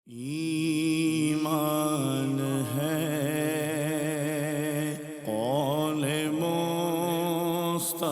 ایمان ہے قول مصطفی۔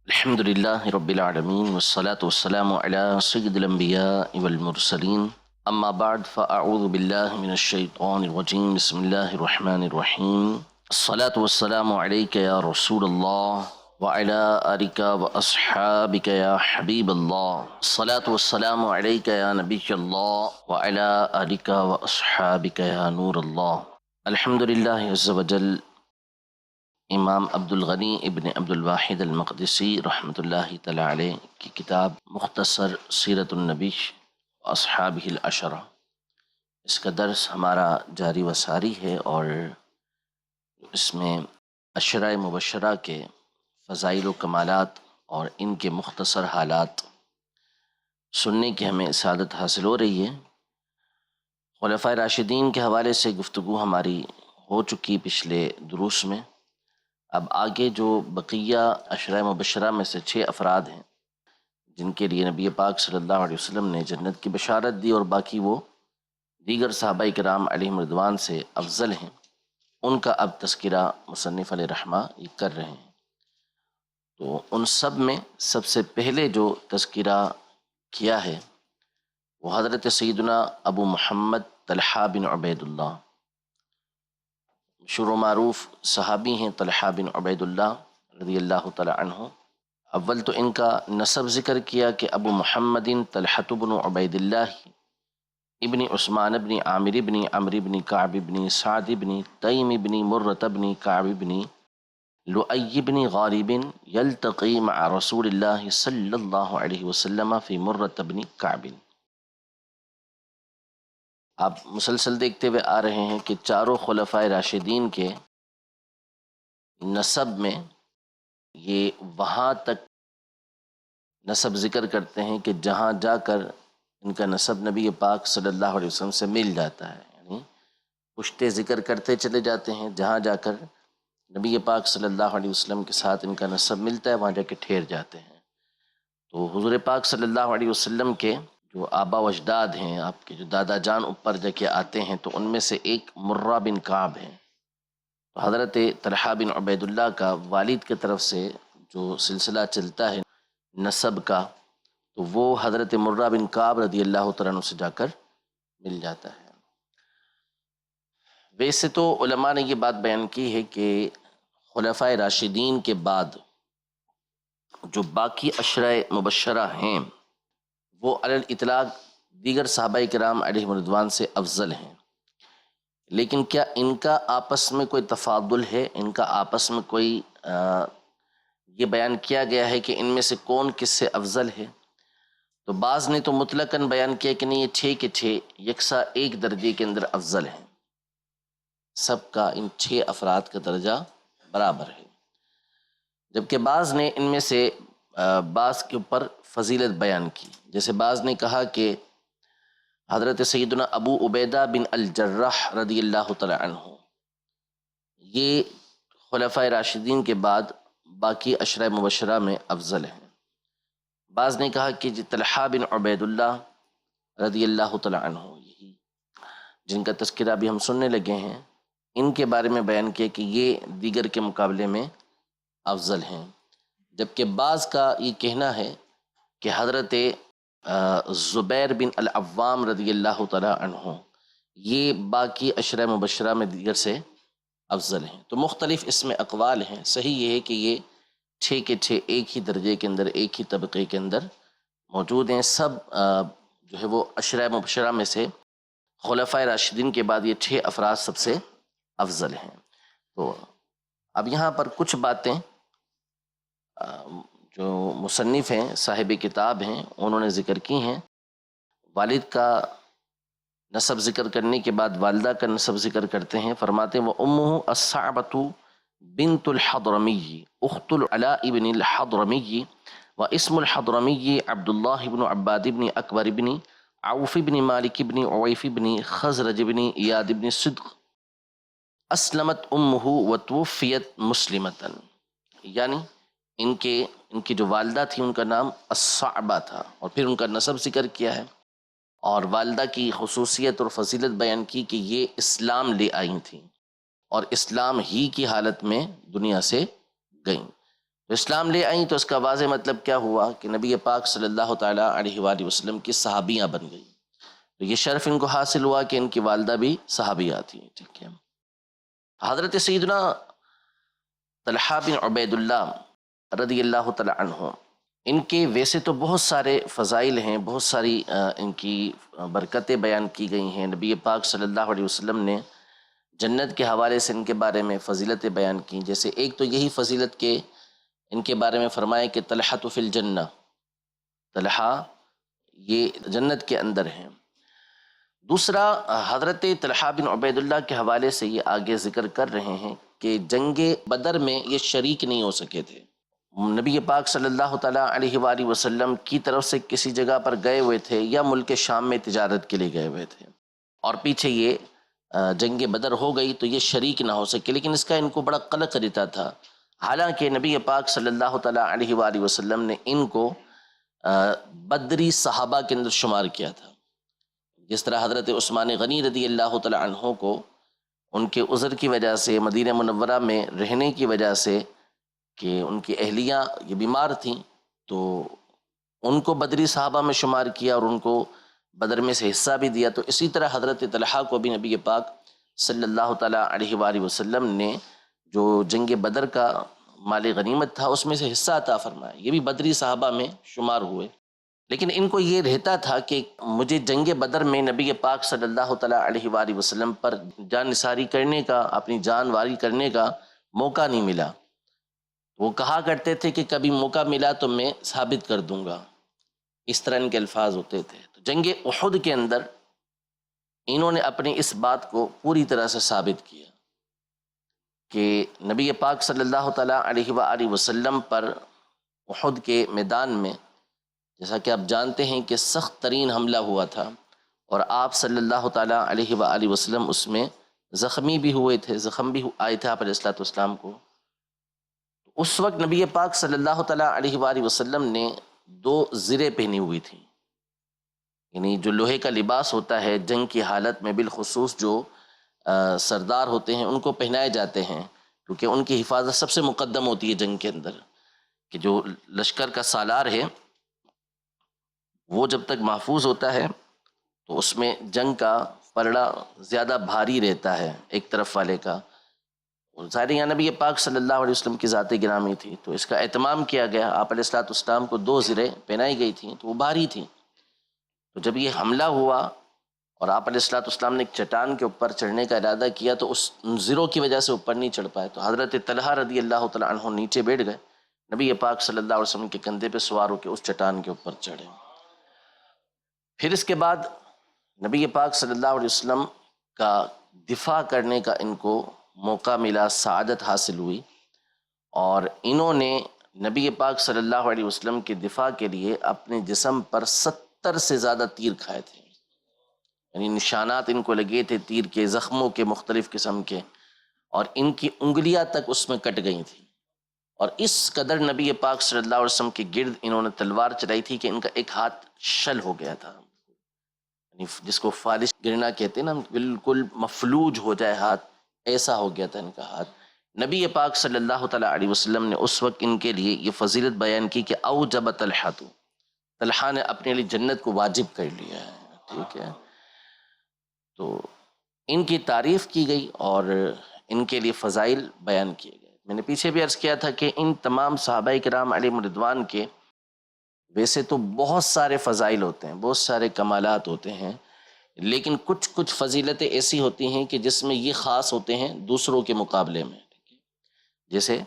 الحمد لله رب العالمين والصلاة والسلام على سيد الأنبياء والمرسلين أما بعد فأعوذ بالله من الشيطان الرجيم بسم الله الرحمن الرحيم الصلاة والسلام عليك يا رسول الله وعلى آلك وأصحابك يا حبيب الله الصلاة والسلام عليك يا نبي الله وعلى آلك وأصحابك يا نور الله الحمد لله عز وجل امام عبد الغنی ابن عبد الواحد المقدسی رحمۃ اللہ تعالی علیہ کی کتاب مختصر سیرت النبی اصحابہ العشرہ، اس کا درس ہمارا جاری و ساری ہے، اور اس میں عشرہ مبشرہ کے فضائل و کمالات اور ان کے مختصر حالات سننے کی ہمیں سعادت حاصل ہو رہی ہے۔ خلفائے راشدین کے حوالے سے گفتگو ہماری ہو چکی پچھلے دروس میں۔ اب آگے جو بقیہ عشرہ مبشرہ میں سے 6 افراد ہیں جن کے لیے نبی پاک صلی اللہ علیہ وسلم نے جنت کی بشارت دی، اور باقی وہ دیگر صحابہ کرام علیہم رضوان سے افضل ہیں، ان کا اب تذکرہ مصنف علیہ رحمہ یہ کر رہے ہیں۔ تو ان سب میں سب سے پہلے جو تذکرہ کیا ہے وہ حضرت سیدنا ابو محمد طلحہ بن عبید اللہ، مشہور و معروف صحابی ہیں طلحہ بن عبید اللہ رضی اللہ تعالی عنہ۔ اول تو ان کا نسب ذکر کیا کہ ابو محمد طلحہ بن عبید اللہ ابن عثمان بن عامر بن عمرو بن کعب بن سعد بن تیم بن مرۃ بن کعب بن لؤی بن غالب یلتقی مع رسول اللہ صلی اللہ علیہ وسلم فی مرۃ بن کعب۔ آپ مسلسل دیکھتے ہوئے آ رہے ہیں کہ چاروں خلفائے راشدین کے نسب میں یہ وہاں تک نسب ذکر کرتے ہیں کہ جہاں جا کر ان کا نسب نبی پاک صلی اللہ علیہ وسلم سے مل جاتا ہے، یعنی پشتے ذکر کرتے چلے جاتے ہیں، جہاں جا کر نبی پاک صلی اللہ علیہ وسلم کے ساتھ ان کا نسب ملتا ہے وہاں جا کے ٹھہر جاتے ہیں۔ تو حضور پاک صلی اللہ علیہ وسلم کے جو آبا و اجداد ہیں، آپ کے جو دادا جان اوپر جا کے آتے ہیں، تو ان میں سے ایک مرہ بن کعب ہے۔ تو حضرت طلحہ بن عبید اللہ کا والد کی طرف سے جو سلسلہ چلتا ہے نسب کا، تو وہ حضرت مرہ بن کعب رضی اللہ تعالیٰ عنہ سے جا کر مل جاتا ہے۔ ویسے تو علماء نے یہ بات بیان کی ہے کہ خلفائے راشدین کے بعد جو باقی عشرہ مبشرہ ہیں وہ علی الاطلاق دیگر صحابہ کرام علیہم رضوان سے افضل ہیں، لیکن کیا ان کا آپس میں کوئی تفاضل ہے؟ ان کا آپس میں کوئی یہ بیان کیا گیا ہے کہ ان میں سے کون کس سے افضل ہے؟ تو بعض نے تو مطلقاً بیان کیا کہ نہیں، یہ 6 کے 6 یکساں ایک درجے کے اندر افضل ہیں، سب کا ان 6 افراد کا درجہ برابر ہے، جبکہ بعض نے ان میں سے بعض کے اوپر فضیلت بیان کی۔ جیسے بعض نے کہا کہ حضرت سیدنا ابو عبیدہ بن الجراح رضی اللہ تعالی عنہ یہ خلفائے راشدین کے بعد باقی عشرہ مبشرہ میں افضل ہیں۔ بعض نے کہا کہ طلحہ بن عبید اللہ رضی اللہ تعالی عنہ، یہی جن کا تذکرہ بھی ہم سننے لگے ہیں، ان کے بارے میں بیان کیا کہ یہ دیگر کے مقابلے میں افضل ہیں، جبکہ بعض کا یہ کہنا ہے کہ حضرت زبیر بن العوام رضی اللہ تعالی عنہ یہ باقی عشرہ مبشرہ میں دیگر سے افضل ہیں۔ تو مختلف اس میں اقوال ہیں، صحیح یہ ہے کہ یہ 6 کے 6 ایک ہی درجے کے اندر، ایک ہی طبقے کے اندر موجود ہیں، سب جو ہے وہ عشرہ مبشرہ میں سے خلفائے راشدین کے بعد یہ 6 افراد سب سے افضل ہیں۔ تو اب یہاں پر کچھ باتیں جو مصنف ہیں، صاحب کتاب ہیں، انہوں نے ذکر کی ہیں۔ والد کا نسب ذکر کرنے کے بعد والدہ کا نسب ذکر کرتے ہیں، فرماتے ہیں وَأُمُّهُ الصَّعْبَةُ بنت الحضرمی اخت العلاء بن الحضرمی واسم الحضرمی عبداللہ بن عباد بن اکبر بن عوف بن مالک بن عویف بن خزرج بن ایاد بن صدق اسلمت امہ وتوفیت مسلمتا، یعنی ان کی جو والدہ تھی ان کا نام الصعبہ تھا، اور پھر ان کا نسب ذکر کیا ہے، اور والدہ کی خصوصیت اور فضیلت بیان کی کہ یہ اسلام لے آئی تھیں اور اسلام ہی کی حالت میں دنیا سے گئیں۔ تو اسلام لے آئیں تو اس کا واضح مطلب کیا ہوا کہ نبی پاک صلی اللہ تعالیٰ علیہ وآلہ وسلم کی صحابیاں بن گئیں۔ تو یہ شرف ان کو حاصل ہوا کہ ان کی والدہ بھی صحابیہ تھیں، ٹھیک ہے۔ حضرت سیدنا طلحہ بن عبید اللہ رضی اللہ تعالیٰ عنہ، ان کے ویسے تو بہت سارے فضائل ہیں، بہت ساری ان کی برکتیں بیان کی گئی ہیں۔ نبی پاک صلی اللہ علیہ وسلم نے جنت کے حوالے سے ان کے بارے میں فضیلتیں بیان کی، جیسے ایک تو یہی فضیلت کہ ان کے بارے میں فرمایا کہ طلحہ فی الجنہ، طلحہ یہ جنت کے اندر ہیں۔ دوسرا، حضرت طلحہ بن عبید اللہ کے حوالے سے یہ آگے ذکر کر رہے ہیں کہ جنگ بدر میں یہ شریک نہیں ہو سکے تھے۔ نبی پاک صلی اللہ تعالیٰ علیہ وآلہ وسلم کی طرف سے کسی جگہ پر گئے ہوئے تھے یا ملک شام میں تجارت کے لیے گئے ہوئے تھے، اور پیچھے یہ جنگ بدر ہو گئی تو یہ شریک نہ ہو سکے، لیکن اس کا ان کو بڑا قلق رہتا تھا۔ حالانکہ نبی پاک صلی اللہ تعالیٰ علیہ وآلہ وسلم نے ان کو بدری صحابہ کے اندر شمار کیا تھا، جس طرح حضرت عثمان غنی رضی اللہ تعالیٰ عنہ کو ان کے عذر کی وجہ سے مدینہ منورہ میں رہنے کی وجہ سے کہ ان کی اہلیاں یہ بیمار تھیں تو ان کو بدری صحابہ میں شمار کیا اور ان کو بدر میں سے حصہ بھی دیا، تو اسی طرح حضرت طلحہ کو بھی نبی پاک صلی اللہ تعالیٰ علیہ وآلہ وسلم نے جو جنگ بدر کا مال غنیمت تھا اس میں سے حصہ عطا فرمایا، یہ بھی بدری صحابہ میں شمار ہوئے۔ لیکن ان کو یہ رہتا تھا کہ مجھے جنگ بدر میں نبی پاک صلی اللہ تعالیٰ علیہ وآلہ وسلم پر جان نثاری کرنے کا، اپنی جان واری کرنے کا موقع نہیں ملا۔ وہ کہا کرتے تھے کہ کبھی موقع ملا تو میں ثابت کر دوں گا، اس طرح ان کے الفاظ ہوتے تھے۔ تو جنگ احد کے اندر انہوں نے اپنی اس بات کو پوری طرح سے ثابت کیا کہ نبی پاک صلی اللہ تعالیٰ علیہ وآلہ وسلم پر احد کے میدان میں، جیسا کہ آپ جانتے ہیں کہ سخت ترین حملہ ہوا تھا اور آپ صلی اللہ تعالیٰ علیہ وآلہ وسلم اس میں زخمی بھی ہوئے تھے، زخم بھی آئے تھے آپ علیہ الصلوۃ والسلام کو۔ اس وقت نبی پاک صلی اللہ تعالیٰ علیہ وآلہ وسلم نے 2 زریں پہنی ہوئی تھیں، یعنی جو لوہے کا لباس ہوتا ہے جنگ کی حالت میں، بالخصوص جو سردار ہوتے ہیں ان کو پہنائے جاتے ہیں، کیونکہ ان کی حفاظت سب سے مقدم ہوتی ہے جنگ کے اندر، کہ جو لشکر کا سالار ہے وہ جب تک محفوظ ہوتا ہے تو اس میں جنگ کا پلڑا زیادہ بھاری رہتا ہے ایک طرف والے کا۔ ظاہر یہاں نبی پاک صلی اللہ علیہ وسلم کی ذات گرامی تھی تو اس کا اہتمام کیا گیا، آپ علیہ الصلوۃ والسلام کو 2 زریں پہنائی گئی تھیں تو وہ بھاری تھیں۔ تو جب یہ حملہ ہوا اور آپ علیہ الصلوۃ والسلام نے ایک چٹان کے اوپر چڑھنے کا ارادہ کیا تو اس زروں کی وجہ سے اوپر نہیں چڑھ پائے، تو حضرت طلحہ رضی اللہ تعالیٰ عنہ نیچے بیٹھ گئے، نبی پاک صلی اللہ علیہ وسلم کے کندھے پہ سوار ہو کے اس چٹان کے اوپر چڑھے۔ پھر اس کے بعد نبی پاک صلی اللہ علیہ وسلم کا دفاع کرنے کا ان کو موقع ملا، سعادت حاصل ہوئی، اور انہوں نے نبی پاک صلی اللہ علیہ وسلم کے دفاع کے لیے اپنے جسم پر 70 سے زیادہ تیر کھائے تھے، یعنی نشانات ان کو لگے تھے تیر کے، زخموں کے مختلف قسم کے، اور ان کی انگلیاں تک اس میں کٹ گئی تھیں، اور اس قدر نبی پاک صلی اللہ علیہ وسلم کے گرد انہوں نے تلوار چلائی تھی کہ ان کا ایک ہاتھ شل ہو گیا تھا، یعنی جس کو فالش گرنا کہتے ہیں نا، بالکل مفلوج ہو جائے ہاتھ، ایسا ہو گیا تھا ان کا ہاتھ۔ نبی پاک صلی اللہ تعالیٰ علیہ وسلم نے اس وقت ان کے لیے یہ فضیلت بیان کی کہ اوجب طلحہ، طلحہ نے اپنے لیے جنت کو واجب کر لیا ہے، ٹھیک ہے۔ تو ان کی تعریف کی گئی اور ان کے لیے فضائل بیان کیے گئے۔ میں نے پیچھے بھی عرض کیا تھا کہ ان تمام صحابہ کرام علیہم رضوان کے ویسے تو بہت سارے فضائل ہوتے ہیں، بہت سارے کمالات ہوتے ہیں، لیکن کچھ فضیلتیں ایسی ہوتی ہیں کہ جس میں یہ خاص ہوتے ہیں دوسروں کے مقابلے میں، جیسے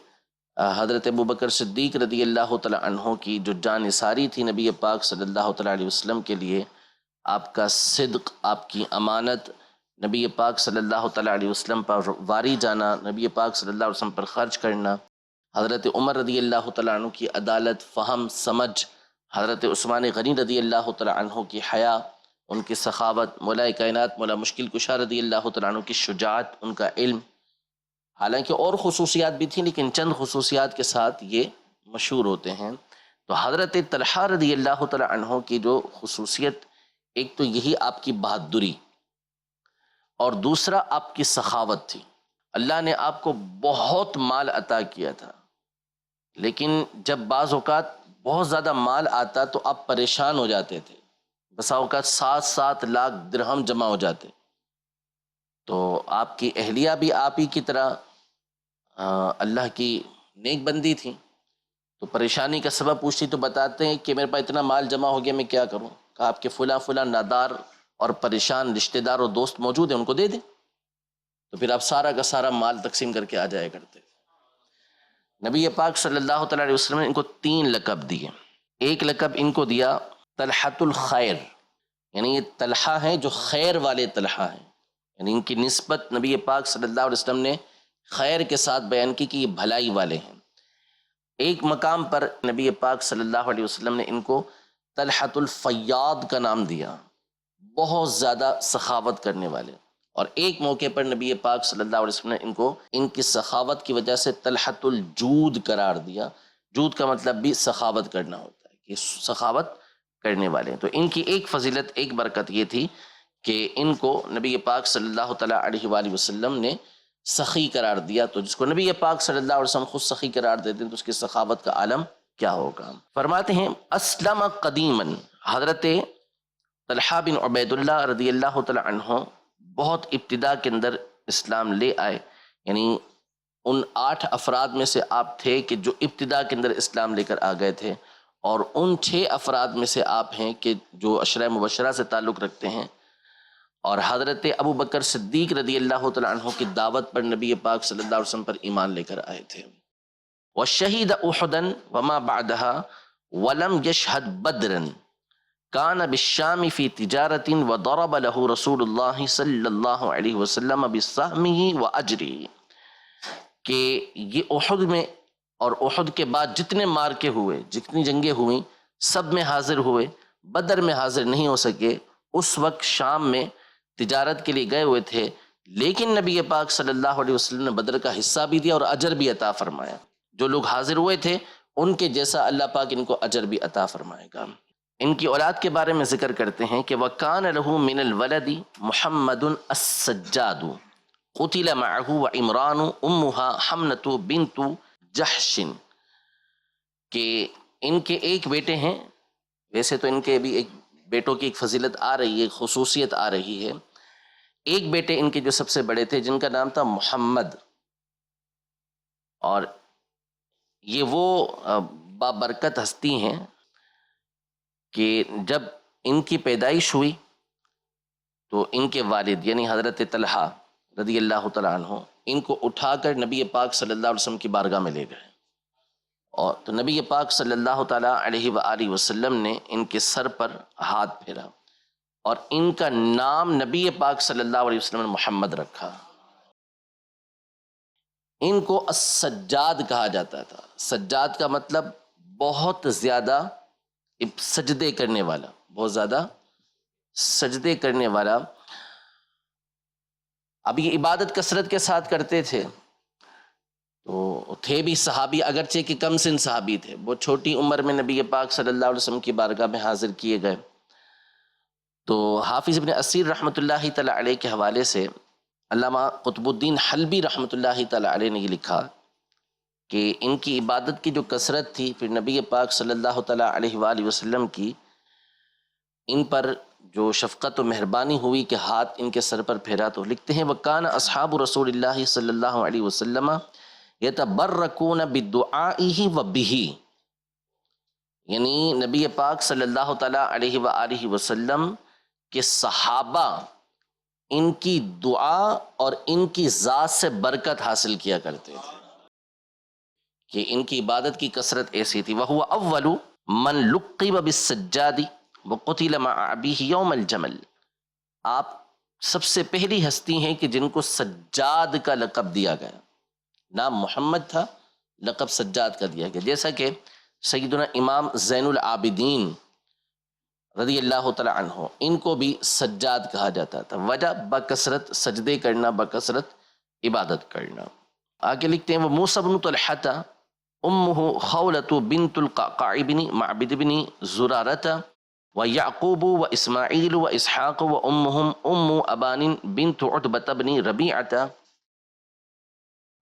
حضرت ابوبکر صدیق رضی اللہ تعالیٰ عنہ کی جو جان نثاری تھی نبی پاک صلی اللہ تعالیٰ علیہ وسلم کے لیے، آپ کا صدق، آپ کی امانت، نبی پاک صلی اللہ تعالیٰ علیہ وسلم پر واری جانا، نبی پاک صلی اللہ علیہ وسلم پر خرچ کرنا، حضرت عمر رضی اللہ تعالیٰ عنہ کی عدالت، فہم، سمجھ، حضرت عثمان غنی رضی اللہ تعالیٰ عنہ کی حیا، ان کی سخاوت، مولا کائنات مولا مشکل کشا رضی اللہ تعالیٰ عنہ کی شجاعت، ان کا علم، حالانکہ اور خصوصیات بھی تھیں لیکن چند خصوصیات کے ساتھ یہ مشہور ہوتے ہیں. تو حضرت طلحہ رضی اللہ تعالی عنہ کی جو خصوصیت، ایک تو یہی آپ کی بہادری اور دوسرا آپ کی سخاوت تھی. اللہ نے آپ کو بہت مال عطا کیا تھا، لیکن جب بعض اوقات بہت زیادہ مال آتا تو آپ پریشان ہو جاتے تھے. بسا اوقات 7 لاکھ درہم جمع ہو جاتے. تو آپ کی اہلیہ بھی آپ ہی کی طرح اللہ کی نیک بندی تھی، تو پریشانی کا سبب پوچھتی تو بتاتے ہیں کہ میرے پاس اتنا مال جمع ہو گیا، میں کیا کروں؟ کہا آپ کے فلاں فلاں نادار اور پریشان رشتہ دار اور دوست موجود ہیں، ان کو دے دیں. تو پھر آپ سارا کا سارا مال تقسیم کر کے آ جایا کرتے. نبی پاک صلی اللہ تعالیٰ علیہ وسلم نے ان کو 3 لقب دیے. ایک لقب ان کو دیا طلحۃ الخیر، یعنی یہ طلحہ ہیں جو خیر والے طلحہ ہیں، یعنی ان کی نسبت نبی پاک صلی اللہ علیہ وسلم نے خیر کے ساتھ بیان کی کہ یہ بھلائی والے ہیں. ایک مقام پر نبی پاک صلی اللہ علیہ وسلم نے ان کو طلحۃ الفیاض کا نام دیا، بہت زیادہ سخاوت کرنے والے. اور ایک موقع پر نبی پاک صلی اللہ علیہ وسلم نے ان کو ان کی سخاوت کی وجہ سے طلحۃ الجود قرار دیا. جود کا مطلب بھی سخاوت کرنا ہوتا ہے، کہ سخاوت کرنے والے. تو ان کی ایک فضیلت، ایک برکت یہ تھی کہ ان کو نبی پاک صلی اللہ تعالیٰ علیہ وآلہ وسلم نے سخی قرار دیا. تو جس کو نبی پاک صلی اللہ علیہ وسلم خود سخی قرار دیتے ہیں تو اس کی سخاوت کا عالم کیا ہوگا. فرماتے ہیں اسلم قدیماً، حضرت طلحہ بن عبید اللہ رضی اللہ تعالیٰ عنہ بہت ابتدا کے اندر اسلام لے آئے. یعنی ان 8 افراد میں سے آپ تھے کہ جو ابتدا کے اندر اسلام لے کر آ گئے تھے، اور ان 6 افراد میں سے آپ ہیں کہ جو عشرہ مبشرہ سے تعلق رکھتے ہیں. اور حضرت ابو بکر صدیق رضی اللہ تعالیٰ عنہ کی دعوت پر نبی پاک صلی اللہ علیہ وسلم پر ایمان لے کر آئے تھے. وَشَهِدَ أُحُدًا وَمَا بَعْدَهَا وَلَمْ يَشْهَدْ بَدْرًا كَانَ بِالشَّامِ فِي تِجَارَةٍ وَضَرَبَ لَهُ رسول اللہ صلی اللہ علیہ وسلم بِسَهْمِهِ وَأَجْرِهِ، کہ یہ احد میں اور احد کے بعد جتنے مارکے ہوئے، جتنی جنگیں ہوئیں، سب میں حاضر ہوئے. بدر میں حاضر نہیں ہو سکے، اس وقت شام میں تجارت کے لیے گئے ہوئے تھے، لیکن نبی پاک صلی اللہ علیہ وسلم نے بدر کا حصہ بھی دیا اور اجر بھی عطا فرمایا. جو لوگ حاضر ہوئے تھے ان کے جیسا اللہ پاک ان کو اجر بھی عطا فرمائے گا. ان کی اولاد کے بارے میں ذکر کرتے ہیں کہ وَكَانَ لَهُ مِنَ الْوَلَدِ مُحَمَّدٌ السَّجَّادُ قُتِلَ مَعَهُ وَعِمْرَانُ أُمُّهَا حَمْنَةُ بِنْتُ جَحْشٍ، کہ ان کے ایک بیٹے ہیں. ویسے تو ان کے بھی ایک بیٹوں کی ایک فضیلت آ رہی ہے، خصوصیت آ رہی ہے. ایک بیٹے ان کے جو سب سے بڑے تھے جن کا نام تھا محمد، اور یہ وہ بابرکت ہستی ہیں کہ جب ان کی پیدائش ہوئی تو ان کے والد یعنی حضرت طلحہ رضی اللہ تعالیٰ عنہ ان کو اٹھا کر نبی پاک صلی اللہ علیہ وسلم کی بارگاہ میں لے گئے. اور تو نبی پاک صلی اللہ تعالیٰ علیہ وآلہ وسلم نے ان کے سر پر ہاتھ پھیرا اور ان کا نام نبی پاک صلی اللہ علیہ وسلم نے محمد رکھا. ان کو السجاد کہا جاتا تھا. سجاد کا مطلب بہت زیادہ سجدے کرنے والا، بہت زیادہ سجدے کرنے والا. اب یہ عبادت کثرت کے ساتھ کرتے تھے، تو تھے بھی صحابی، اگرچہ کہ کم سن صحابی تھے. بہت چھوٹی عمر میں نبی پاک صلی اللہ علیہ وسلم کی بارگاہ میں حاضر کیے گئے. تو حافظ ابن اسیر رحمۃ اللہ تعالیٰ علیہ کے حوالے سے علامہ قطب الدین حلبی رحمۃ اللہ تعالیٰ علیہ نے یہ لکھا کہ ان کی عبادت کی جو کثرت تھی، پھر نبی پاک صلی اللہ تعالیٰ علیہ وآلہ وسلم کی ان پر جو شفقت و مہربانی ہوئی کہ ہاتھ ان کے سر پر پھیرا. تو لکھتے ہیں وَكَانَ أَصْحَابُ رسول اللہ صلی اللہ علیہ وسلم يَتَبَرَّكُونَ بِالدُّعَائِهِ وَبِهِ، یعنی نبی پاک صلی اللہ تعالیٰ علیہ وآلہ وسلم کے صحابہ ان کی دعا اور ان کی ذات سے برکت حاصل کیا کرتے تھے، کہ ان کی عبادت کی کثرت ایسی تھی. وَهُوَ أَوَّلُ مَنْ لُقِّبَ بِالسَّجَّادِ وَقُتِلَ مَعَ أَبِيهِ يَوْمَ الْجَمَلِ، آپ سب سے پہلی ہستی ہیں کہ جن کو سجاد کا لقب دیا گیا. نام محمد تھا، لقب سجاد کا دیا گیا. جیسا کہ سیدنا امام زین العابدین رضی اللہ تعالیٰ عنہ ان کو بھی سجاد کہا جاتا تھا. وجہ بکثرت سجدے کرنا، بکثرت عبادت کرنا. آگے لکھتے ہیں وہ موسیٰ بن طلحہ أمه خولة بنت القعقاع بن معبد بن زرارة ويعقوب وإسماعيل وإسحاق وأمهم أم أبان بنت عتبة بن ربيعة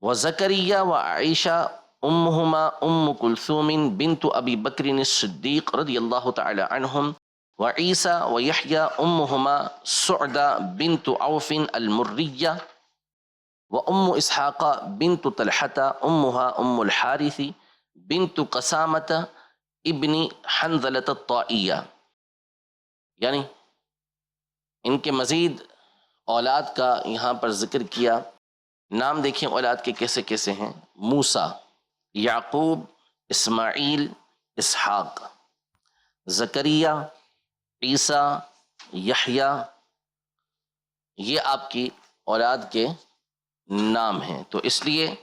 وزكريا وعائشة أمهما أم كلثوم بنت أبي بكر الصديق رضي الله تعالى عنهم وعيسى ويحيى أمهما سعدة بنت عوف المرية وأم إسحاق بنت طلحة أمها أم الحارث بنت قسامة ابن حنظلة الطائية. یعنی ان کے مزید اولاد کا یہاں پر ذکر کیا. نام دیکھیں اولاد کے کیسے کیسے ہیں. موسیٰ، یعقوب، اسماعیل، اسحاق، زکریا، عیسیٰ، یحییٰ، یہ آپ کی اولاد کے نام ہیں. تو اس لیے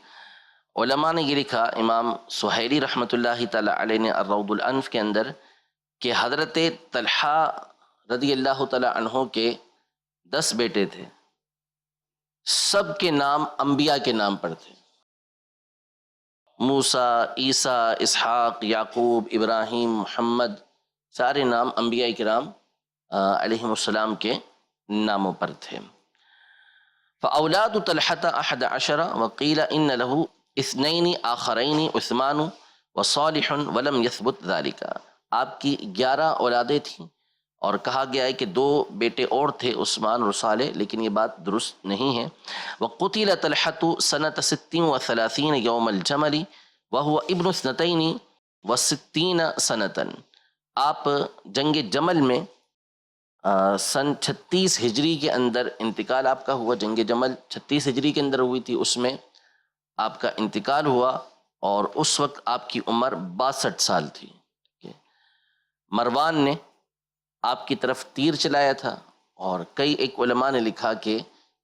علماء نے یہ لکھا، امام سہیلی رحمۃ اللہ تعالی علیہ نے الروض الانف کے اندر، کہ حضرت طلحہ رضی اللہ تعالی عنہ کے 10 بیٹے تھے، سب کے نام انبیاء کے نام پر تھے. موسیٰ، عیسیٰ، اسحاق، یعقوب، ابراہیم، محمد، سارے نام انبیاء کرام علیہم السلام کے ناموں پر تھے. فاولاد طلحة 11 وقیل ان له 2 آخرین عثمان وصالح ولم يثبت ذلك. آپ کی 11 اولادیں تھیں اور کہا گیا ہے کہ 2 بیٹے اور تھے، عثمان اور صالح، لیکن یہ بات درست نہیں ہے. وقتل طلحة سنة 36 يوم الجمل وهو ابن 62 سنة. آپ جنگ جمل میں سن 36 ہجری کے اندر انتقال آپ کا ہوا. جنگ جمل 36 ہجری کے اندر ہوئی تھی، اس میں آپ کا انتقال ہوا اور اس وقت آپ کی عمر 62 سال تھی. مروان نے آپ کی طرف تیر چلایا تھا اور کئی ایک علماء نے لکھا کہ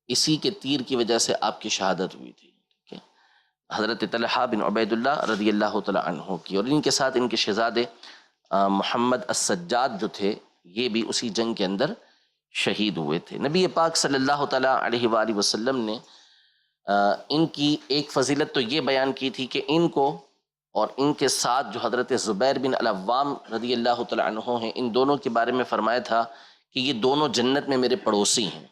اسی کے تیر کی وجہ سے آپ کی شہادت ہوئی تھی. حضرت طلحہ بن عبید اللہ رضی اللہ تعالی عنہ کی، اور ان کے ساتھ ان کے شہزادے محمد السجاد جو تھے، یہ بھی اسی جنگ کے اندر شہید ہوئے تھے. نبی پاک صلی اللہ تعالیٰ علیہ وآلہ وسلم نے ان کی ایک فضیلت تو یہ بیان کی تھی کہ ان کو اور ان کے ساتھ جو حضرت زبیر بن العوام رضی اللہ تعالیٰ عنہ ہیں، ان دونوں کے بارے میں فرمایا تھا کہ یہ دونوں جنت میں میرے پڑوسی ہیں.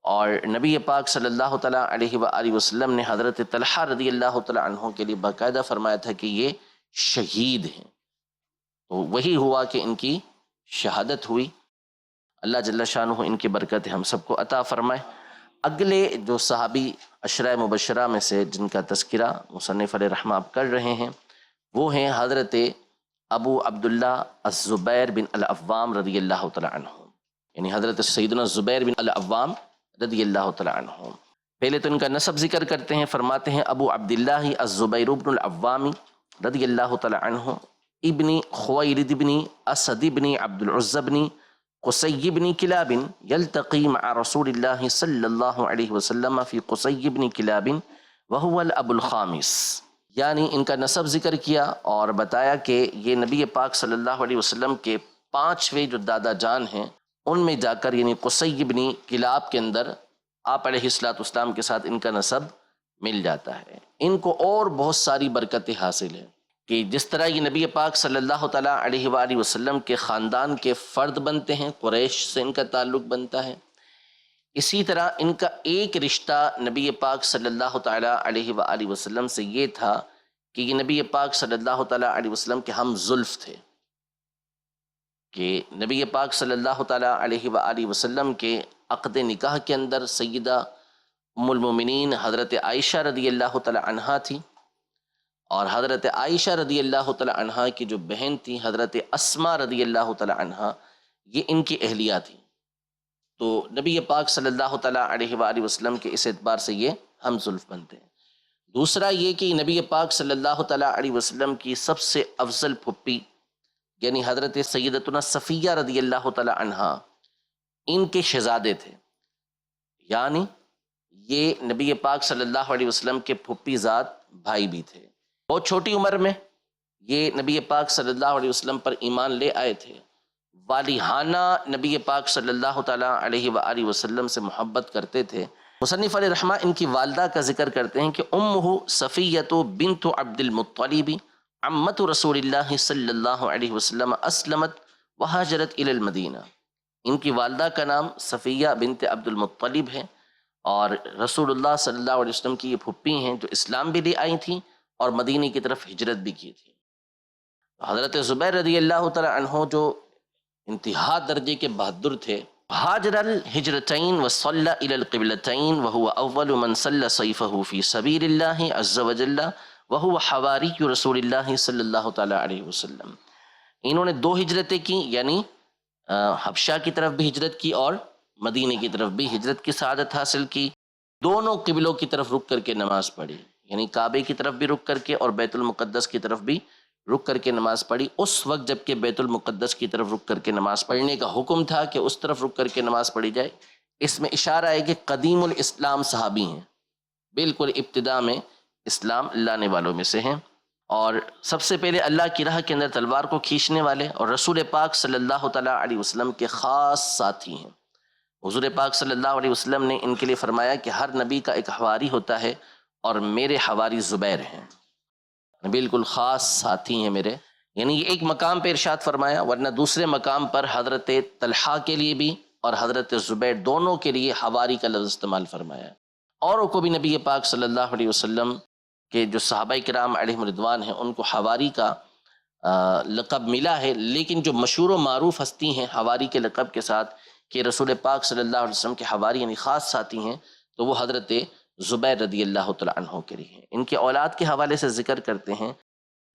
اور نبی پاک صلی اللہ تعالیٰ علیہ وآلہ وسلم نے حضرت طلحہ رضی اللہ تعالیٰ عنہ کے لیے باقاعدہ فرمایا تھا کہ یہ شہید ہیں. تو وہی ہوا کہ ان کی شہادت ہوئی. اللہ جل شانہ ان کی برکت ہم سب کو عطا فرمائے. اگلے جو صحابی عشرہ مبشرہ میں سے جن کا تذکرہ مصنف علیہ رحمہ آپ کر رہے ہیں، وہ ہیں حضرت ابو عبداللہ الزبیر بن العوام رضی اللہ تعالیٰ عنہ، یعنی حضرت سیدنا زبیر بن العوام رضی اللہ تعالیٰ عنہ. پہلے تو ان کا نسب ذکر کرتے ہیں. فرماتے ہیں ابو عبداللہ الزبیر بن العوام رضی اللہ تعالیٰ عنہ ابن خویلد بن اسد بن عبد العزى بن قصي بن كلاب يلتقي مع رسول الله صلی اللہ علیہ وسلم في قصي بن كلاب وهو الاب الخامس. یعنی ان کا نسب ذکر کیا اور بتایا کہ یہ نبی پاک صلی اللہ علیہ وسلم کے 5ویں جو دادا جان ہیں ان میں جا کر، یعنی قصی بن کلاب کے اندر آپ علیہ السلام کے ساتھ ان کا نسب مل جاتا ہے. ان کو اور بہت ساری برکتیں حاصل ہیں کہ جس طرح یہ نبی پاک صلی اللہ تعالیٰ علیہ وآلہ وسلم کے خاندان کے فرد بنتے ہیں، قریش سے ان کا تعلق بنتا ہے، اسی طرح ان کا ایک رشتہ نبی پاک صلی اللہ تعالیٰ علیہ وآلہ وسلم سے یہ تھا کہ یہ نبی پاک صلی اللہ تعالیٰ علیہ وسلم کے ہم زلف تھے، کہ نبی پاک صلی اللہ تعالیٰ علیہ وآلہ وسلم کے عقد نکاح کے اندر سیدہ ام المومنین حضرت عائشہ رضی اللہ تعالیٰ عنہا تھی، اور حضرت عائشہ رضی اللہ تعالیٰ عنہا کی جو بہن تھی حضرت اسماء رضی اللہ تعالیٰ عنہا، یہ ان کی اہلیہ تھی. تو نبی پاک صلی اللہ تعالیٰ علیہ وآلہ وسلم کے اس اعتبار سے یہ ہم زلف بنتے ہیں. دوسرا یہ کہ نبی پاک صلی اللہ تعالیٰ علیہ وسلم کی سب سے افضل پھپھی یعنی حضرت سیدتنا صفیہ رضی اللہ تعالیٰ عنہا، ان کے شہزادے تھے. یعنی یہ نبی پاک صلی اللہ علیہ وسلم کے پھپھی زاد بھائی بھی تھے. بہت چھوٹی عمر میں یہ نبی پاک صلی اللہ علیہ وسلم پر ایمان لے آئے تھے. والہانہ نبی پاک صلی اللہ تعالیٰ علیہ وآلہ وسلم سے محبت کرتے تھے، مصنف علیہ رحمہ ان کی والدہ کا ذکر کرتے ہیں کہ امہ صفیۃ بنت عبد المطلب عمت رسول اللہ صلی اللہ علیہ وسلم اسلمت وہاجرت الی المدینہ. ان کی والدہ کا نام صفیہ بنت عبد المطلب ہے اور رسول اللہ صلی اللہ علیہ وسلم کی یہ پھپھی ہیں جو اسلام بھی لے آئی تھیں اور مدینے کی طرف ہجرت بھی کی تھی. حضرت زبیر رضی اللہ تعالی عنہ جو انتہا درجے کے بہادر تھے، حاجر الہجرتین وصلی الی القبلتین وهو اول من صلی سیفہ فی سبیل اللہ عز وجل وهو حواری رسول اللہ صلی اللہ تعالی علیہ وسلم. انہوں نے 2 ہجرتیں کی، یعنی حبشہ کی طرف بھی ہجرت کی اور مدینے کی طرف بھی ہجرت کی سعادت حاصل کی. دونوں قبلوں کی طرف رک کر کے نماز پڑھی، یعنی کعبے کی طرف بھی رک کر کے اور بیت المقدس کی طرف بھی رک کر کے نماز پڑھی. اس وقت جب کہ بیت المقدس کی طرف رک کر کے نماز پڑھنے کا حکم تھا کہ اس طرف رک کر کے نماز پڑھی جائے. اس میں اشارہ ہے کہ قدیم الاسلام صحابی ہیں، بالکل ابتدا میں اسلام لانے والوں میں سے ہیں، اور سب سے پہلے اللہ کی راہ کے اندر تلوار کو کھینچنے والے اور رسول پاک صلی اللہ تعالیٰ علیہ وسلم کے خاص ساتھی ہیں. حضور پاک صلی اللہ علیہ وسلم نے ان کے لیے فرمایا کہ ہر نبی کا ایک حواری ہوتا ہے اور میرے حواری زبیر ہیں، بالکل خاص ساتھی ہیں میرے. یعنی یہ ایک مقام پہ ارشاد فرمایا، ورنہ دوسرے مقام پر حضرت طلحہ کے لیے بھی اور حضرت زبیر دونوں کے لیے حواری کا لفظ استعمال فرمایا. اوروں کو بھی نبی پاک صلی اللہ علیہ وسلم کہ جو صحابہ کرام علیہم رضوان ہیں ان کو حواری کا لقب ملا ہے، لیکن جو مشہور و معروف ہستی ہیں حواری کے لقب کے ساتھ کہ رسول پاک صلی اللہ علیہ وسلم کے حواری یعنی خاص ساتھی ہیں، تو وہ حضرت زبیر رضی اللہ تعالیٰ عنہ کے لیے ہیں. ان کے اولاد کے حوالے سے ذکر کرتے ہیں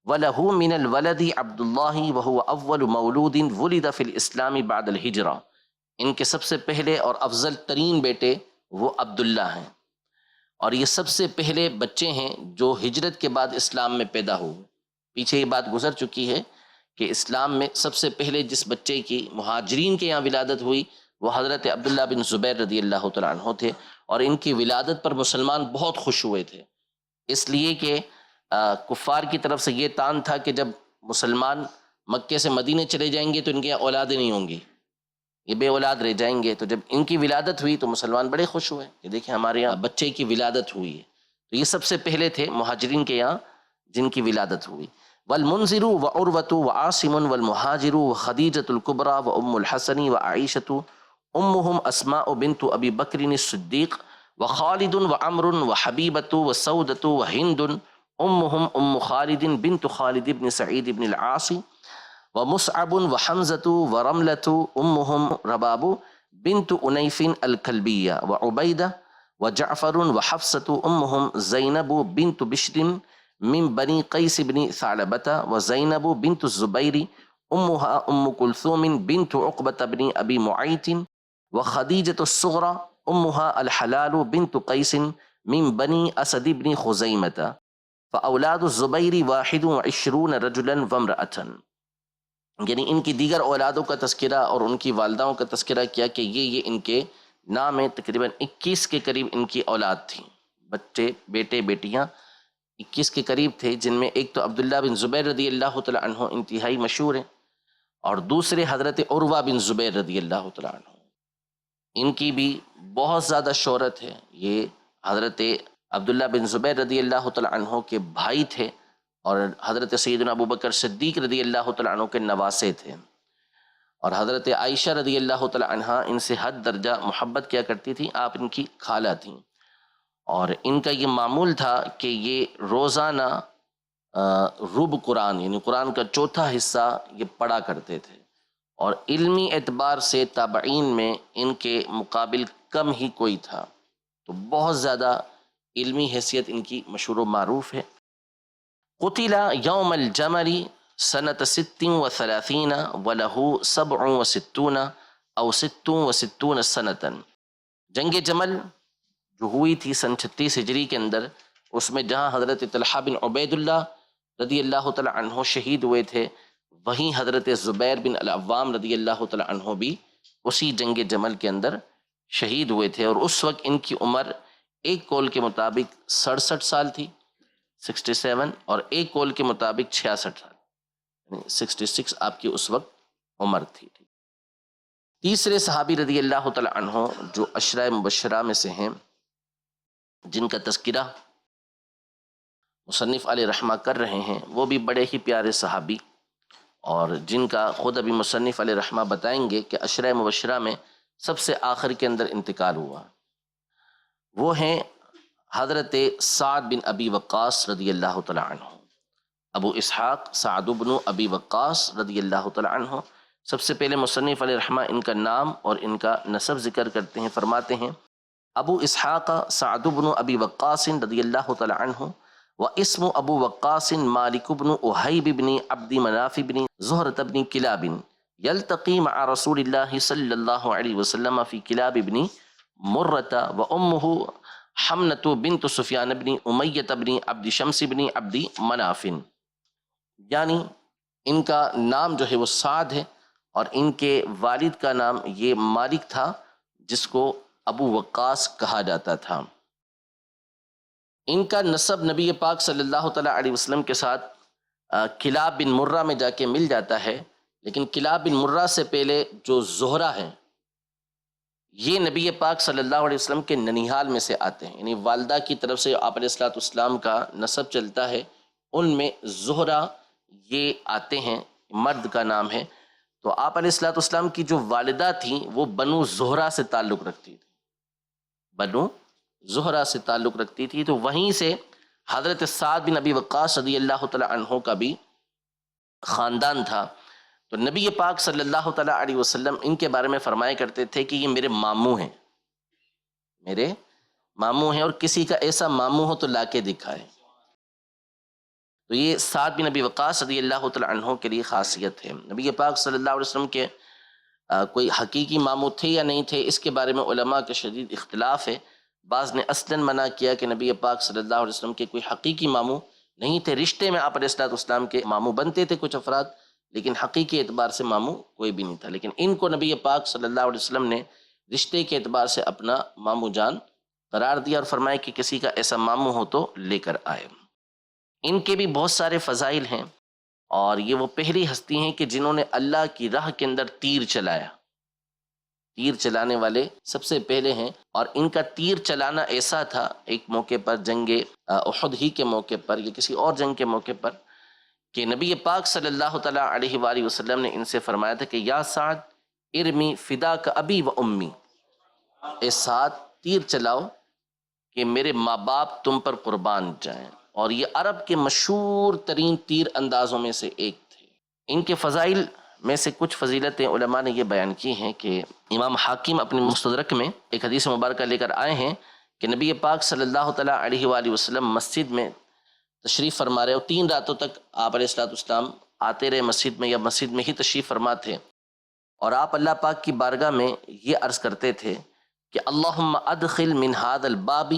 وَلَهُ مِنَ الْوَلَدِ عَبْدُ اللَّهِ وَهُوَ أَوَّلُ مَوْلُودٍ وُلِدَ فِي الْإِسْلَامِ بَعْدَ الْهِجْرَةِ. ان کے سب سے پہلے اور افضل ترین بیٹے وہ عبداللہ ہیں، اور یہ سب سے پہلے بچے ہیں جو ہجرت کے بعد اسلام میں پیدا ہوئے. پیچھے یہ بات گزر چکی ہے کہ اسلام میں سب سے پہلے جس بچے کی مہاجرین کے یہاں ولادت ہوئی وہ حضرت عبداللہ بن زبیر رضی اللہ تعالیٰ عنہ تھے، اور ان کی ولادت پر مسلمان بہت خوش ہوئے تھے، اس لیے کہ کفار کی طرف سے یہ تان تھا کہ جب مسلمان مکے سے مدینے چلے جائیں گے تو ان کے یہاں اولادیں نہیں ہوں گی، یہ بے اولاد رہ جائیں گے. تو جب ان کی ولادت ہوئی تو مسلمان بڑے خوش ہوئے کہ دیکھیں ہمارے یہاں بچے کی ولادت ہوئی ہے. تو یہ سب سے پہلے تھے مہاجرین کے یہاں جن کی ولادت ہوئی. والمنذر وعروۃ وعاصم والمہاجر وخدیجۃ الکبریٰ وام الحسن وعائشۃ امہم اسماء بنت ابی بکر الصدیق وخالد وعمر وحبیبۃ وسودۃ وہند امہم ام خالد بنت خالد بن سعید بن العاص ومصعب وحمزۃ ورملۃ امہم رباب بنت انیف الکلبیہ وعبیدہ وجعفر وحفصۃ امہم زینب بنت بشر من بنی قیس بن ثعلبۃ وزینب بنت الزبیر امہا ام کلثوم بنت عقبۃ بن ابی معیط وخدیجۃ الصغریٰ امہا الحلال بنت قیس من بنی اسد بن خزیمۃ فاولاد الزبیر 21 رجلا وامرأة. یعنی ان کی دیگر اولادوں کا تذکرہ اور ان کی والداؤں کا تذکرہ کیا کہ یہ ان کے نام ہے. تقریباً 21 کے قریب ان کی اولاد تھیں، بچے بیٹے بیٹیاں 21 کے قریب تھے، جن میں ایک تو عبداللہ بن زبیر رضی اللہ تعالیٰ عنہ انتہائی مشہور ہیں، اور دوسرے حضرت عروہ بن زبیر رضی اللہ تعالیٰ عنہ، ان کی بھی بہت زیادہ شہرت ہے. یہ حضرت عبداللہ بن زبیر رضی اللہ تعالیٰ عنہ کے بھائی تھے اور حضرت سیدنا ابوبکر صدیق رضی اللہ تعالیٰ عنہ کے نواسے تھے، اور حضرت عائشہ رضی اللہ تعالیٰ عنہ ان سے حد درجہ محبت کیا کرتی تھی، آپ ان کی خالہ تھیں. اور ان کا یہ معمول تھا کہ یہ روزانہ رب قرآن یعنی قرآن کا چوتھا حصہ یہ پڑھا کرتے تھے، اور علمی اعتبار سے تابعین میں ان کے مقابل کم ہی کوئی تھا، تو بہت زیادہ علمی حیثیت ان کی مشہور و معروف ہے. قتل یوم الجمل سنۃ 36 وله 67 او 66 سنۃ. جنگ جمل جو ہوئی تھی سن 36 ہجری کے اندر، اس میں جہاں حضرت طلحہ بن عبید اللہ رضی اللہ تعالیٰ عنہ شہید ہوئے تھے، وہیں حضرت زبیر بن العوام رضی اللہ تعالیٰ عنہ بھی اسی جنگ جمل کے اندر شہید ہوئے تھے، اور اس وقت ان کی عمر ایک قول کے مطابق 67 سال تھی 67، اور ایک قول کے مطابق 66 سال یعنی 66 آپ کی اس وقت عمر تھی. تیسرے صحابی رضی اللہ تعالیٰ عنہ جو عشرہ مبشرہ میں سے ہیں جن کا تذکرہ مصنف علیہ رحمہ کر رہے ہیں وہ بھی بڑے ہی پیارے صحابی، اور جن کا خود ابھی مصنف علیہ رحمہ بتائیں گے کہ عشرہ مبشرہ میں سب سے آخر کے اندر انتقال ہوا، وہ ہیں حضرت سعد بن ابی وقاص رضی اللہ تعالیٰ عنہ۔ ابو اسحاق سعد بن ابی وقاص رضی اللہ تعالیٰ عنہ، سب سے پہلے مصنف علیہ رحمہ ان کا نام اور ان کا نسب ذکر کرتے ہیں، فرماتے ہیں ابو اسحاق سعد بن ابی وقاص رضی اللہ تعالیٰ عنہ واسم ابو وقاص مالک بن احیب بن عبد مناف بن زہرۃ بن کلاب یلتقی مع رسول اللہ صلی اللہ علیہ وسلم فی کلاب بن مرۃ وامہ حمنۃ بنت سفیان بن امیۃ بن عبد شمس بن عبد مناف، یعنی ان کا نام جو ہے وہ سعد ہے اور ان کے والد کا نام یہ مالک تھا جس کو ابو وقاص کہا جاتا تھا۔ ان کا نسب نبی پاک صلی اللہ تعالیٰ علیہ وسلم کے ساتھ کلاب بن مرہ میں جا کے مل جاتا ہے، لیکن کلاب بن مرہ سے پہلے جو زہرہ ہیں یہ نبی پاک صلی اللہ علیہ وسلم کے ننیحال میں سے آتے ہیں، یعنی والدہ کی طرف سے آپ علیہ الصلوۃ والسلام کا نسب چلتا ہے، ان میں زہرہ یہ آتے ہیں، مرد کا نام ہے۔ تو آپ علیہ الصلوۃ والسلام کی جو والدہ تھیں وہ بنو زہرہ سے تعلق رکھتی تھی، بنو زہرہ سے تعلق رکھتی تھی، تو وہیں سے حضرت سعد بن ابی وقاص رضی اللہ تعالیٰ عنہ کا بھی خاندان تھا۔ تو نبی پاک صلی اللہ تعالیٰ علیہ وسلم ان کے بارے میں فرمایا کرتے تھے کہ یہ میرے ماموں ہیں، میرے ماموں ہیں، اور کسی کا ایسا ماموں ہو تو لا کے دکھائے۔ تو یہ سعد بن ابی وقاص رضی اللہ تعالیٰ عنہ کے لیے خاصیت ہے۔ نبی پاک صلی اللہ علیہ وسلم کے کوئی حقیقی ماموں تھے یا نہیں تھے، اس کے بارے میں علماء کے شدید اختلاف ہے۔ بعض نے اصلاً منع کیا کہ نبی پاک صلی اللہ علیہ وسلم کے کوئی حقیقی ماموں نہیں تھے، رشتے میں آپ علیہ الصلوۃ والسلام کے ماموں بنتے تھے کچھ افراد، لیکن حقیقی اعتبار سے ماموں کوئی بھی نہیں تھا، لیکن ان کو نبی پاک صلی اللہ علیہ وسلم نے رشتے کے اعتبار سے اپنا ماموں جان قرار دیا اور فرمایا کہ کسی کا ایسا ماموں ہو تو لے کر آئے۔ ان کے بھی بہت سارے فضائل ہیں، اور یہ وہ پہلی ہستی ہیں کہ جنہوں نے اللہ کی راہ کے اندر تیر چلایا، تیر چلانے والے سب سے پہلے ہیں، اور ان کا تیر چلانا ایسا تھا ایک موقع پر جنگ احد ہی کے موقع پر یا کسی اور جنگ کے موقع پر کہ نبی پاک صلی اللہ تعالیٰ علیہ وآلہ وسلم نے ان سے فرمایا تھا کہ یا سعد ارمی فدا کا ابی و امی، اے سعد تیر چلاؤ کہ میرے ماں باپ تم پر قربان جائیں، اور یہ عرب کے مشہور ترین تیر اندازوں میں سے ایک تھے۔ ان کے فضائل میں سے کچھ فضیلتیں علماء نے یہ بیان کی ہیں کہ امام حاکم اپنے مستدرک میں ایک حدیث مبارکہ لے کر آئے ہیں کہ نبی پاک صلی اللہ تعالیٰ علیہ وآلہ وسلم مسجد میں تشریف فرما رہے، اور 3 راتوں تک آپ علیہ الصلوۃ والسلام آتے رہے مسجد میں، یا مسجد میں ہی تشریف فرما تھے، اور آپ اللہ پاک کی بارگاہ میں یہ عرض کرتے تھے کہ اللہم ادخل من هذا الباب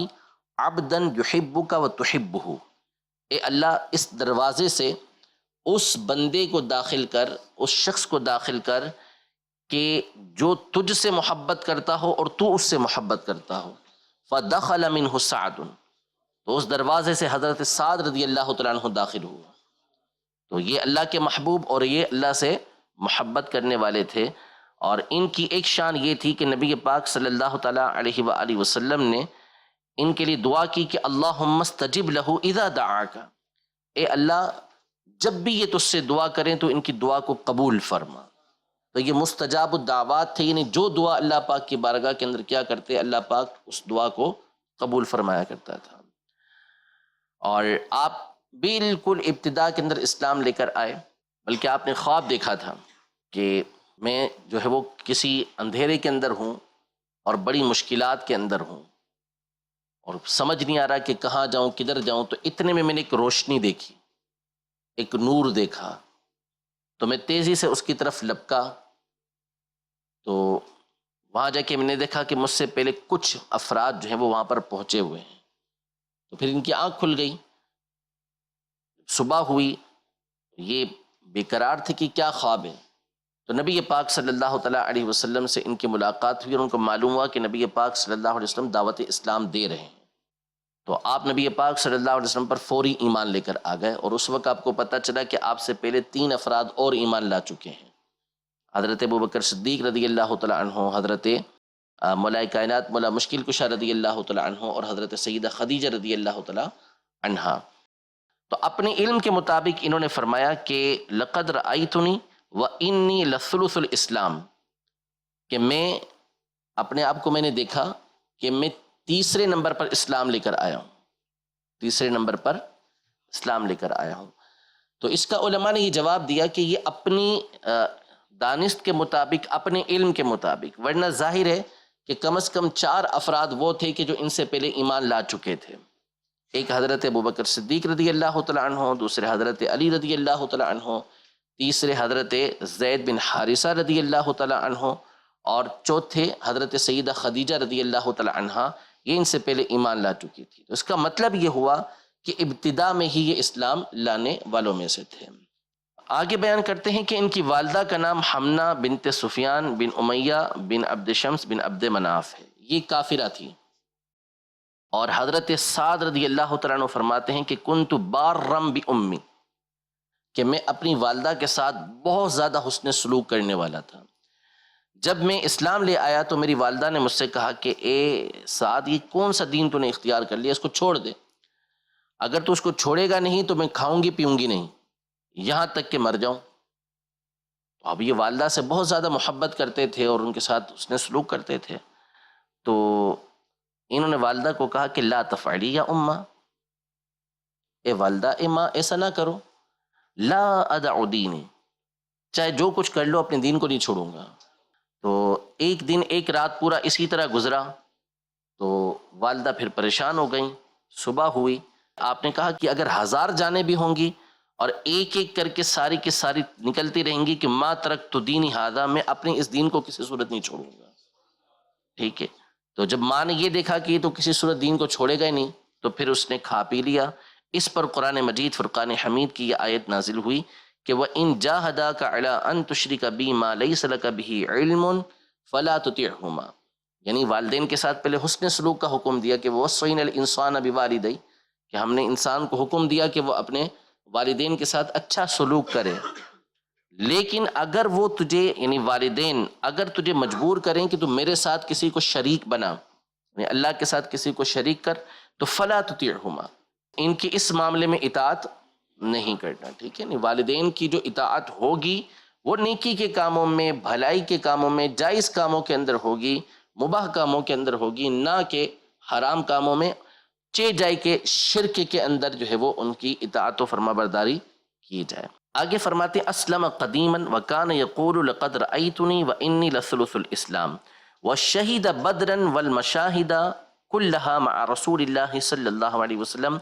عبدا یحبک وتحبہ، اے اللہ اس دروازے سے اس بندے کو داخل کر، اس شخص کو داخل کر کہ جو تجھ سے محبت کرتا ہو اور تو اس سے محبت کرتا ہو۔ فدخل منہ سعد، تو اس دروازے سے حضرت سعد رضی اللہ تعالیٰ عنہ داخل ہوا۔ تو یہ اللہ کے محبوب اور یہ اللہ سے محبت کرنے والے تھے، اور ان کی ایک شان یہ تھی کہ نبی پاک صلی اللہ تعالیٰ علیہ وآلہ وسلم نے ان کے لیے دعا کی کہ اللہم استجب لہ اذا دعاک، اے اللہ جب بھی یہ تجھ سے دعا کریں تو ان کی دعا کو قبول فرما۔ تو یہ مستجاب الدعوات تھے، یعنی جو دعا اللہ پاک کی بارگاہ کے اندر کیا کرتے اللہ پاک اس دعا کو قبول فرمایا کرتا تھا۔ اور آپ بالکل ابتدا کے اندر اسلام لے کر آئے، بلکہ آپ نے خواب دیکھا تھا کہ میں جو ہے وہ کسی اندھیرے کے اندر ہوں اور بڑی مشکلات کے اندر ہوں، اور سمجھ نہیں آ رہا کہ کہاں جاؤں کدھر جاؤں، تو اتنے میں نے ایک روشنی دیکھی، ایک نور دیکھا، تو میں تیزی سے اس کی طرف لپکا، تو وہاں جا کے میں نے دیکھا کہ مجھ سے پہلے کچھ افراد جو ہیں وہ وہاں پر پہنچے ہوئے ہیں، تو پھر ان کی آنکھ کھل گئی، صبح ہوئی، یہ بے قرار تھے کہ کیا خواب ہے، تو نبی پاک صلی اللہ تعالیٰ علیہ وسلم سے ان کی ملاقات ہوئی، اور ان کو معلوم ہوا کہ نبی پاک صلی اللہ علیہ وسلم دعوت اسلام دے رہے ہیں۔ تو آپ نبی پاک صلی اللہ علیہ وسلم پر فوری ایمان لے کر آ گئے، اور اس وقت آپ کو پتہ چلا کہ آپ سے پہلے 3 افراد اور ایمان لا چکے ہیں، حضرت ابوبکر صدیق رضی اللہ تعالیٰ عنہ، حضرت مولا کائنات مولا مشکل کشا رضی اللہ تعالیٰ عنہ اور حضرت سیدہ خدیجہ رضی اللہ تعالیٰ عنہا. تو اپنے علم کے مطابق انہوں نے فرمایا کہ لقد رأیتنی وانی لثلث الاسلام، کہ میں اپنے آپ کو میں نے دیکھا کہ میں تیسرے نمبر پر اسلام لے کر آیا ہوں، تیسرے نمبر پر اسلام لے کر آیا ہوں. تو اس کا علماء نے یہ جواب دیا کہ یہ اپنی دانست کے مطابق، اپنے علم کے مطابق، ورنہ ظاہر ہے کہ کم از کم 4 افراد وہ تھے کہ جو ان سے پہلے ایمان لا چکے تھے. ایک حضرت ابوبکر صدیق رضی اللہ تعالیٰ عنہ، دوسرے حضرت علی رضی اللہ تعالیٰ عنہ، تیسرے حضرت زید بن حارثہ رضی اللہ تعالیٰ عنہ، اور چوتھے حضرت سیدہ خدیجہ رضی اللہ تعالیٰ عنہا. یہ ان سے پہلے ایمان لا چکی تھی. تو اس کا مطلب یہ ہوا کہ ابتدا میں ہی یہ اسلام لانے والوں میں سے تھے. آگے بیان کرتے ہیں کہ ان کی والدہ کا نام حمنہ بنت سفیان بن امیہ بن عبد شمس بن عبد مناف ہے. یہ کافرہ تھی. اور حضرت سعد رضی اللہ تعالیٰ عنہ فرماتے ہیں کہ کنت بارم بأمی، کہ میں اپنی والدہ کے ساتھ بہت زیادہ حسن سلوک کرنے والا تھا. جب میں اسلام لے آیا تو میری والدہ نے مجھ سے کہا کہ اے سعد، یہ کون سا دین تو نے اختیار کر لیا، اس کو چھوڑ دے. اگر تو اس کو چھوڑے گا نہیں تو میں کھاؤں گی پیوں گی نہیں، یہاں تک کہ مر جاؤں. اب یہ والدہ سے بہت زیادہ محبت کرتے تھے اور ان کے ساتھ حسن سلوک کرتے تھے. تو انہوں نے والدہ کو کہا کہ لا تفعلی یا امہ، اے والدہ، اے ماں، ایسا نہ کرو. لا ادع دینی، چاہے جو کچھ کر لو اپنے دین کو نہیں چھوڑوں گا. تو ایک دن ایک رات پورا اسی طرح گزرا. تو والدہ پھر پریشان ہو گئیں. صبح ہوئی، آپ نے کہا کہ اگر 1000 جانیں بھی ہوں گی اور ایک ایک کر کے ساری کی ساری نکلتی رہیں گی کہ ما ترکت دینی ھذا، میں اپنے اس دین کو کسی صورت نہیں چھوڑوں گا. ٹھیک ہے. تو جب ماں نے یہ دیکھا کہ یہ تو کسی صورت دین کو چھوڑے گا ہی نہیں، تو پھر اس نے کھا پی لیا. اس پر قرآن مجید فرقان حمید کی یہ آیت نازل ہوئی کہ وَإِن جَاهَدَاكَ عَلَىٰ أَن تُشْرِكَ بِي مَا لَيْسَ لَكَ بِهِ عِلْمٌ فَلَا تُطِعْهُمَا. یعنی والدین کے ساتھ پہلے حسن سلوک کا حکم دیا کہ وَوَصَّيْنَا الْإِنسَانَ بِوَالِدَيْهِ، کہ ہم نے انسان کو حکم دیا کہ وہ اپنے والدین کے ساتھ اچھا سلوک کرے. لیکن اگر وہ تجھے، یعنی والدین اگر تجھے مجبور کریں کہ تم میرے ساتھ کسی کو شریک بنا، یعنی اللہ کے ساتھ کسی کو شریک کر، تو فلا تطیعہما، ان کی اس معاملے میں اطاعت نہیں کرنا. ٹھیک ہے. والدین کی جو اطاعت ہوگی وہ نیکی کے کاموں میں، بھلائی کے کاموں میں، جائز کاموں کے اندر ہوگی، مباح کاموں کے اندر ہوگی، نہ کہ حرام کاموں میں، چے جائے کہ شرک کے اندر جو ہے وہ ان کی اطاعت و فرما برداری کی جائے. آگے فرماتے ہیں اسلم قدیما وکان یقول لقد رأیتنی وانی لثلث الاسلام وشہد بدرا والمشاہد کلہا مع رسول اللہ صلی اللہ علیہ وسلم.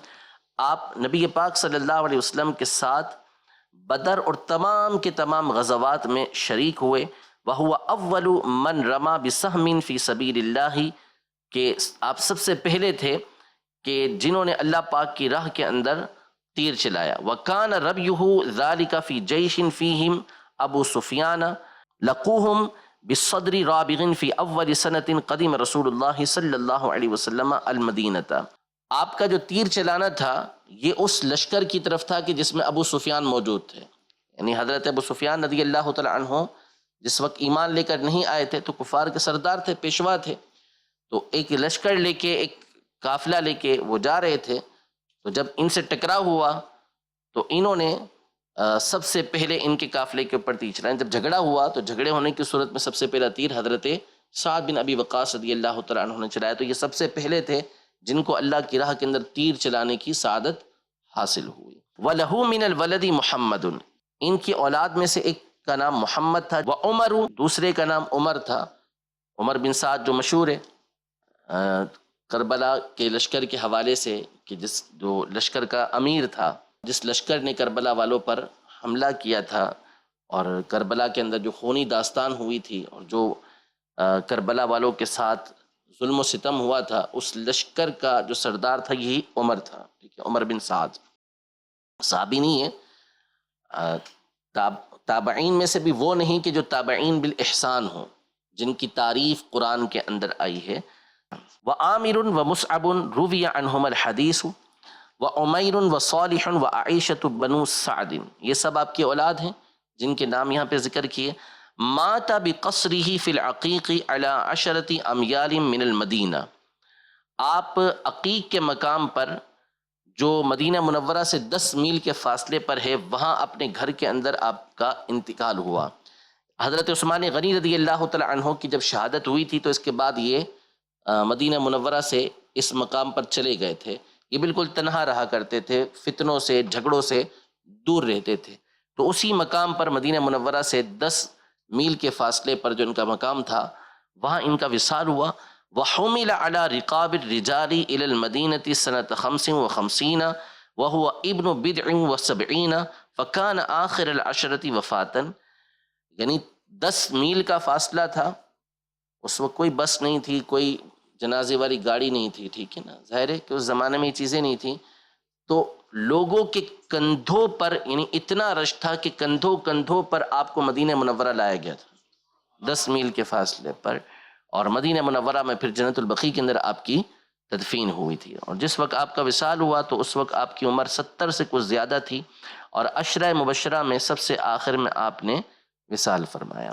آپ نبی پاک صلی اللہ علیہ وسلم کے ساتھ بدر اور تمام کے تمام غزوات میں شریک ہوئے. وہو اول من رما بسہم فی سبیل اللہ، کہ آپ سب سے پہلے تھے کہ جنہوں نے اللہ پاک کی راہ کے اندر تیر چلایا. وَكَانَ رَبْيُهُ ذَلِكَ فِي جَيْشٍ فِيهِمْ أَبُو سُفْيَانَ لَقُوهُمْ بِالصَّدْرِ رَابِغٍ فِي أَوَّلِ سَنَةٍ قَدِمَ رسول اللہ صلی اللہ علیہ وسلم المدینۃ. آپ کا جو تیر چلانا تھا یہ اس لشکر کی طرف تھا کہ جس میں ابو سفیان موجود تھے. یعنی حضرت ابو سفیان رضی اللہ تعالی عنہ جس وقت ایمان لے کر نہیں آئے تھے تو کفار کے سردار تھے، پیشوا تھے. تو ایک لشکر لے کے، ایک قافلہ لے کے وہ جا رہے تھے. تو جب ان سے ٹکراؤ ہوا تو انہوں نے سب سے پہلے ان کے قافلے کے اوپر تیر چلایا. جب جھگڑا ہوا تو جھگڑے ہونے کی صورت میں سب سے پہلا تیر حضرت سعد بن ابی وقاص رضی اللہ تعالیٰ عنہ نے چلایا. تو یہ سب سے پہلے تھے جن کو اللہ کی راہ کے اندر تیر چلانے کی سعادت حاصل ہوئی. وَلَهُ مِنَ الْوَلَدِ مُحَمَّدٌ، ان کی اولاد میں سے ایک کا نام محمد تھا. وَعُمَرُ، دوسرے کا نام عمر تھا. عمر بن سعد جو مشہور ہے کربلا کے لشکر کے حوالے سے، کہ جو لشکر کا امیر تھا، جس لشکر نے کربلا والوں پر حملہ کیا تھا اور کربلا کے اندر جو خونی داستان ہوئی تھی اور جو کربلا والوں کے ساتھ ظلم و ستم ہوا تھا، اس لشکر کا جو سردار تھا یہی عمر تھا. ٹھیک ہے. عمر بن سعد صحابی نہیں ہے، تابعین میں سے بھی وہ نہیں کہ جو تابعین بالاحسان ہوں، جن کی تعریف قرآن کے اندر آئی ہے. وعامر ومصعب روی عنہم الحدیث وعمیر وصالح وعائشۃ بنو سعد، یہ سب آپ کی اولاد ہیں جن کے نام یہاں پہ ذکر کیے. مات بقصره فی العقیق علی 10 امیال من المدینہ، آپ عقیق کے مقام پر جو مدینہ منورہ سے 10 میل کے فاصلے پر ہے، وہاں اپنے گھر کے اندر آپ کا انتقال ہوا۔ حضرت عثمان غنی رضی اللہ تعالی عنہ کی جب شہادت ہوئی تھی تو اس کے بعد یہ مدینہ منورہ سے اس مقام پر چلے گئے تھے۔ یہ بالکل تنہا رہا کرتے تھے، فتنوں سے جھگڑوں سے دور رہتے تھے۔ تو اسی مقام پر مدینہ منورہ سے 10 میل کے فاصلے پر جو ان کا مقام تھا، وہاں ان کا وصال ہوا۔ وحمل على رقاب الرجال الى المدینة سنة 55 وهو ابن 70 فكان آخر العشرة وفاتا، یعنی 10 میل کا فاصلہ تھا، اس وقت کوئی بس نہیں تھی، کوئی جنازے والی گاڑی نہیں تھی، ٹھیک ہے نا، ظاہر ہے کہ اس زمانے میں یہ چیزیں نہیں تھیں، تو لوگوں کے کندھوں پر، یعنی اتنا رش تھا کہ کندھوں پر آپ کو مدینہ منورہ لایا گیا تھا 10 میل کے فاصلے پر، اور مدینہ منورہ میں پھر جنت البقیع کے اندر آپ کی تدفین ہوئی تھی۔ اور جس وقت آپ کا وصال ہوا تو اس وقت آپ کی عمر 70 سے کچھ زیادہ تھی، اور عشرہ مبشرہ میں سب سے آخر میں آپ نے وصال فرمایا۔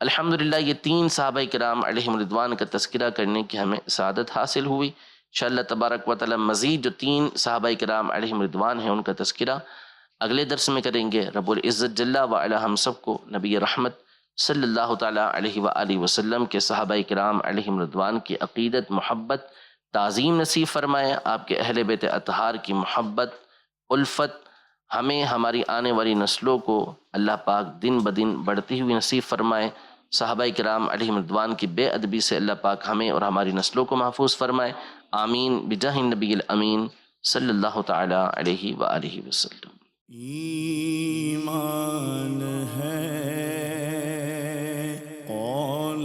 الحمدللہ یہ 3 صحابہ کرام علیہم رضوان کا تذکرہ کرنے کی ہمیں سعادت حاصل ہوئی۔ انشاءاللہ تبارک و تعالی مزید جو 3 صحابہ کرام علیہم رضوان ہیں ان کا تذکرہ اگلے درس میں کریں گے۔ رب العزت جل وعلا ہم سب کو نبی رحمت صلی اللہ تعالیٰ علیہ وآلہ وسلم کے صحابہ کرام علیہم رضوان کی عقیدت، محبت، تعظیم نصیب فرمائے، آپ کے اہل بیت اطہار کی محبت، الفت ہمیں ہماری آنے والی نسلوں کو اللہ پاک دن بدن بڑھتی ہوئی نصیب فرمائے۔ صحابہ کرام علیہم رضوان کی بے ادبی سے اللہ پاک ہمیں اور ہماری نسلوں کو محفوظ فرمائے، آمین بجاہ النبی الامین صلی اللہ تعالی علیہ وآلہ وسلم۔ ایمان ہے قول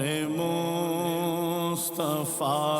مصطفیٰ